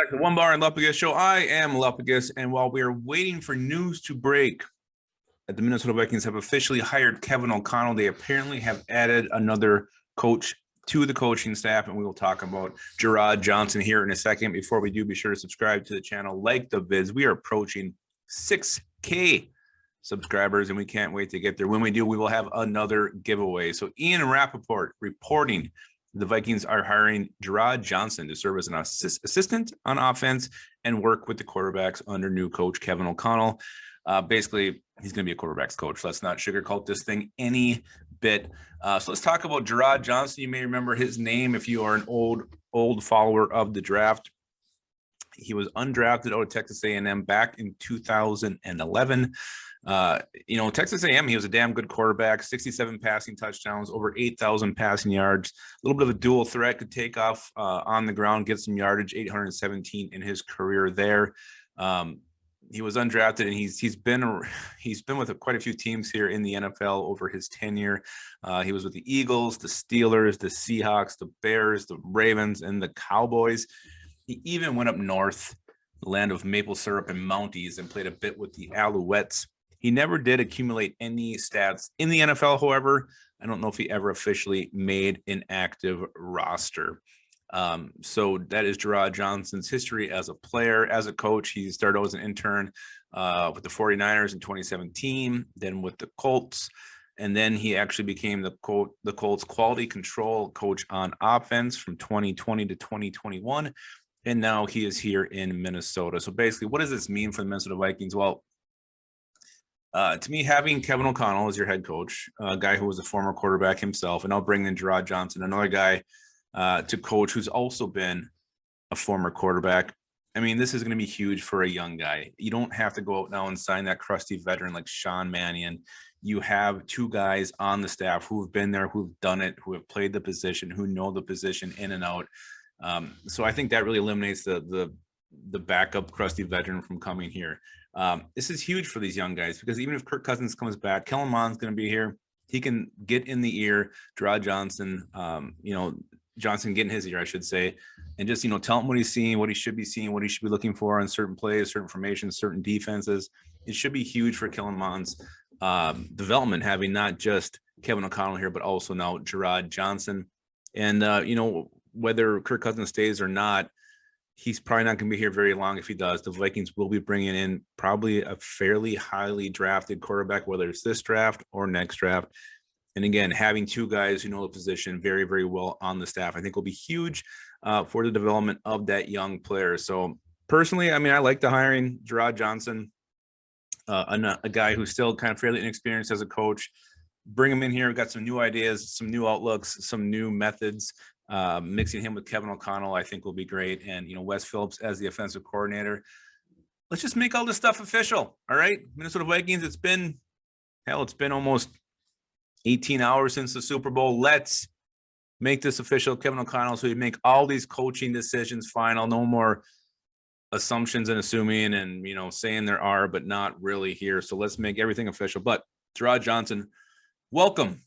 Back to the One Bar and Lupaugs show. I am Lupaugs, and while we are waiting for news to break that the Minnesota Vikings have officially hired Kevin O'Connell, they apparently have added another coach to the coaching staff, and we will talk about Jerrod Johnson here in a second. Before we do, be sure to subscribe to the channel, like the vids. We are approaching 6K subscribers, and we can't wait to get there. When we do, we will have another giveaway. So Ian Rappaport reporting the Vikings are hiring Jerrod Johnson to serve as an assistant on offense and work with the quarterbacks under new coach Kevin O'Connell. Basically, he's going to be a quarterback's coach. Let's not sugarcoat this thing any bit. So let's talk about Jerrod Johnson. You may remember his name if you are an old follower of the draft. He was undrafted out of Texas A&M back in 2011. Texas A&M, he was a damn good quarterback, 67 passing touchdowns, over 8,000 passing yards, a little bit of a dual threat, could take off on the ground, get some yardage, 817 in his career there. He was undrafted, and he's been with quite a few teams here in the NFL over his tenure. He was with the Eagles, the Steelers, the Seahawks, the Bears, the Ravens, and the Cowboys. He even went up north, the land of maple syrup and Mounties, and played a bit with the Alouettes. He never did accumulate any stats in the NFL, however. I don't know if he ever officially made an active roster. So that is Jerrod Johnson's history as a player. As a coach, he started out as an intern with the 49ers in 2017, then with the Colts, and then he actually became the Colts quality control coach on offense from 2020 to 2021, and now he is here in Minnesota. So basically, what does this mean for the Minnesota Vikings? Well, to me, having Kevin O'Connell as your head coach, a guy who was a former quarterback himself, and I'll bring in Jerrod Johnson, another guy to coach who's also been a former quarterback. I mean, this is going to be huge for a young guy. You don't have to go out now and sign that crusty veteran like Sean Mannion. You have two guys on the staff who have been there, who've done it, who have played the position, who know the position in and out. So I think that really eliminates the backup crusty veteran from coming here. This is huge for these young guys because even if Kirk Cousins comes back, Kellen Mond's going to be here. He can get in the ear, Jerrod Johnson, Johnson get in his ear, I should say, and just, tell him what he's seeing, what he should be seeing, what he should be looking for on certain plays, certain formations, certain defenses. It should be huge for Kellen Mond's development, having not just Kevin O'Connell here, but also now Jerrod Johnson. And, whether Kirk Cousins stays or not, he's probably not going to be here very long. If he does, the Vikings will be bringing in probably a fairly highly drafted quarterback, whether it's this draft or next draft. And again, having two guys who know the position very, very well on the staff, I think will be huge for the development of that young player. So personally, I mean, I like the hiring Jerrod Johnson, a guy who's still kind of fairly inexperienced as a coach. Bring him in here. We've got some new ideas, some new outlooks, some new methods. Mixing him with Kevin O'Connell, I think will be great. And, Wes Phillips as the offensive coordinator. Let's just make all this stuff official. All right. Minnesota Vikings, it's been almost 18 hours since the Super Bowl. Let's make this official. Kevin O'Connell, so we make all these coaching decisions final. No more assumptions and assuming and, saying there are, but not really here. So let's make everything official. But Jerrod Johnson, welcome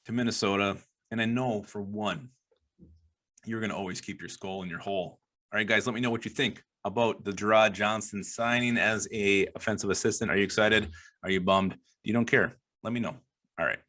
to Minnesota. And I know for one, you're going to always keep your skull in your hole. All right, guys, let me know what you think about the Jerrod Johnson signing as a offensive assistant. Are you excited? Are you bummed? You don't care? Let me know. All right.